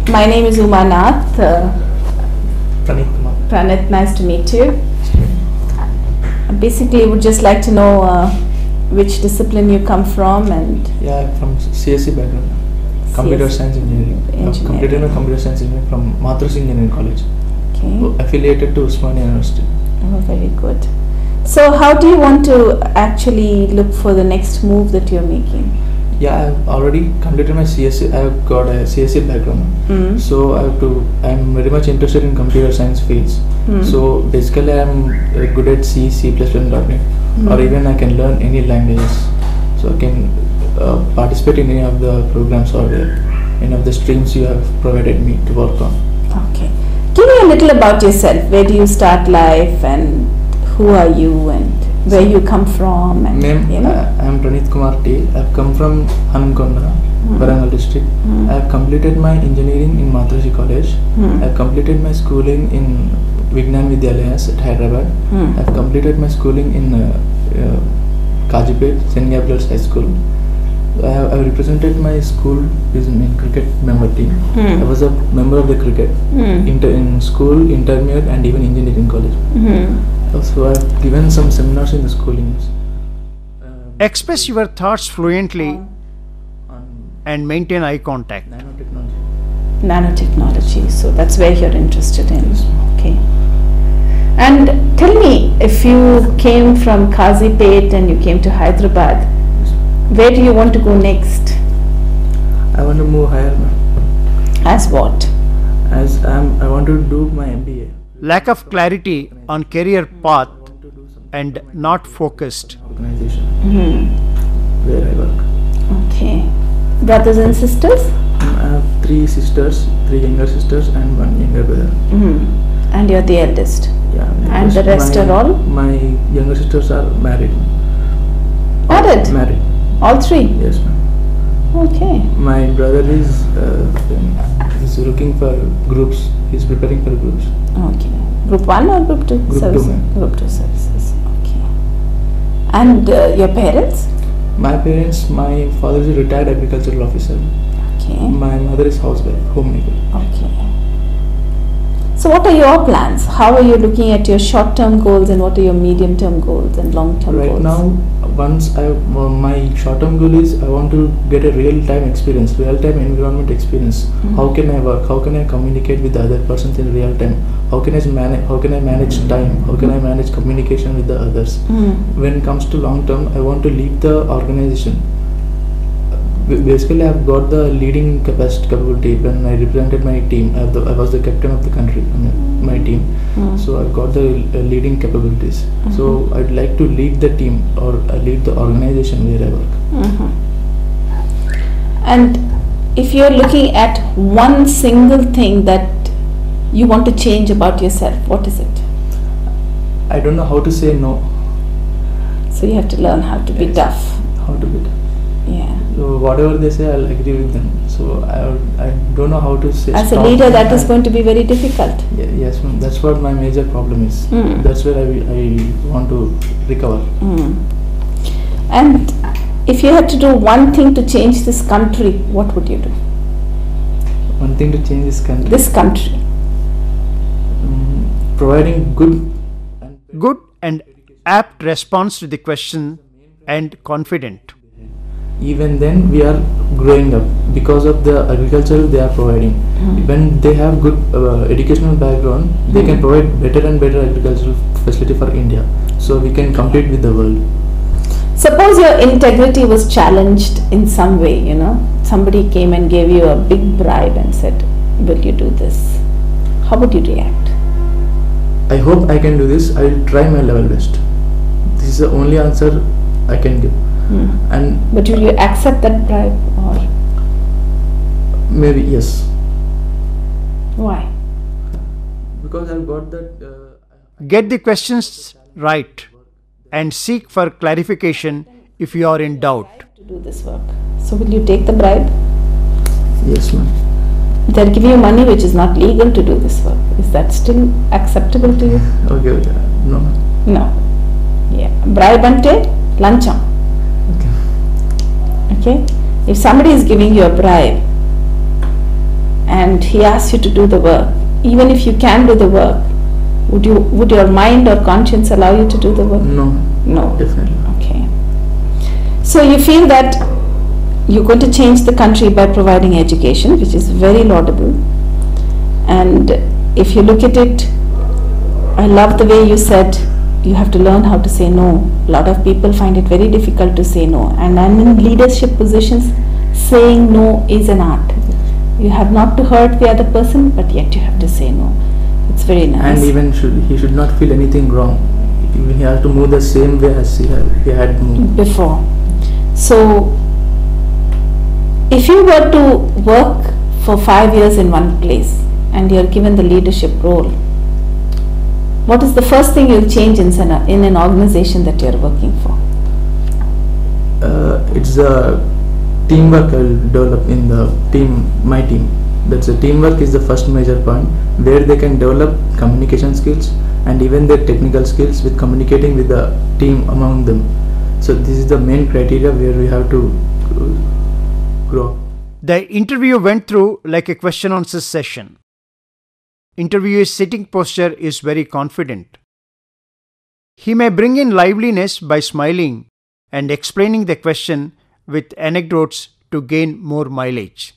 My name is Umanath. Pranit Kumar. Pranit, nice to meet you. Basically, would just like to know which discipline you come from and. Yeah, I'm from CSE background. Computer Science Engineering. I've completed my Computer Science Engineering from Matrus Engineering College. Okay. Affiliated to Usmania University. Oh, very good. So, how do you want to actually look for the next move that you're making? Yeah, I've already completed my CSE. I've got a CSE background. So I'm very much interested in computer science fields. So basically I'm good at C, C++, .NET, or even I can learn any languages. So I can participate in any of the programs or any of the streams you have provided me to work on. Okay. Give me a little about yourself. Where do you start life and who are you and where you come from? And, I'm Pranit Kumar T. I've come from Hanamkonda, Warangal district. I've completed my engineering in Matrasi College. I've completed my schooling in Vignan Vidyalayas at Hyderabad. I've completed my schooling in Kajipet, St. Gabriel's High School. I represented my school in cricket member team. I was a member of the cricket in school, intermediate and even engineering college. So I've given some seminars in the schooling. Express your thoughts fluently and maintain eye contact. Nanotechnology. Nanotechnology. So that's where you're interested in. Okay. And tell me, if you came from Kazipet and you came to Hyderabad, where do you want to go next? I want to move higher. As what? As I want to do my MBA. Lack of clarity on career path and not focused. Organization where I work. Okay. Brothers and sisters? I have 3 sisters, 3 younger sisters and 1 younger brother. And you're the eldest? Yeah. And the rest are all? My younger sisters are married. Married? Married. All 3? Yes, ma'am. Okay. My brother is looking for groups. He's preparing for groups. Okay. Group 1 or Group 2? Group 2, ma'am. Group 2 services. Okay. And your parents? My parents, my father is a retired agricultural officer. Okay. My mother is housewife, homemaker. Okay. So what are your plans? How are you looking at your short-term goals and what are your medium-term goals and long-term goals? Right now, my short-term goal is I want to get a real-time experience, real-time environment experience. How can I work? How can I communicate with the other persons in real time? How can I manage time? How can I manage communication with the others? When it comes to long-term, I want to lead the organization. Basically, I've got the leading capability. When I represented my team, I was the captain of the country, my team. So I've got the leading capabilities. So I'd like to lead the team or lead the organization where I work. And if you're looking at one single thing that you want to change about yourself, what is it? I don't know how to say no. So you have to learn how to be tough. How to be tough. Yeah. So whatever they say, I'll agree with them. So I don't know how to say. As a leader, that is going to be very difficult. Yes, ma'am. That's what my major problem is. That's where I want to recover. And if you had to do one thing to change this country, what would you do? One thing to change this country. This country. Providing good and apt response to the question and confident. Even then we are growing up because of the agriculture they are providing. When they have good educational background, they can provide better and better agricultural facility for India. So we can compete with the world. Suppose your integrity was challenged in some way, somebody came and gave you a big bribe and said, will you do this? How would you react? I hope I can do this. I will try my level best. This is the only answer I can give. But will you accept that bribe or? Maybe yes. Why? Because I've got that. Get the questions right and seek for clarification if you are in doubt. To do this work. So will you take the bribe? Yes, ma'am. They're giving you money which is not legal to do this work. Is that still acceptable to you? Okay. No. No. Yeah. Bribe ante lancham. Okay. If somebody is giving you a bribe, and he asks you to do the work, even if you can do the work, would your mind or conscience allow you to do the work? No. No. Definitely. Okay. So you feel that you're going to change the country by providing education, which is very laudable. And if you look at it, I love the way you said you have to learn how to say no. A lot of people find it very difficult to say no. And in leadership positions, saying no is an art. You have not to hurt the other person, but yet you have to say no. It's very nice. And even he should not feel anything wrong. Even he has to move the same way as he had moved before. So, if you were to work for 5 years in one place and you are given the leadership role, what is the first thing you'll change in an organization that you are working for? It's a teamwork I will develop in the team, my team. That's the teamwork is the first major point where they can develop communication skills and even their technical skills with communicating with the team among them. So this is the main criteria where we have to grow. The interview went through like a question answer session. Interviewer's sitting posture is very confident. He may bring in liveliness by smiling and explaining the question with anecdotes to gain more mileage.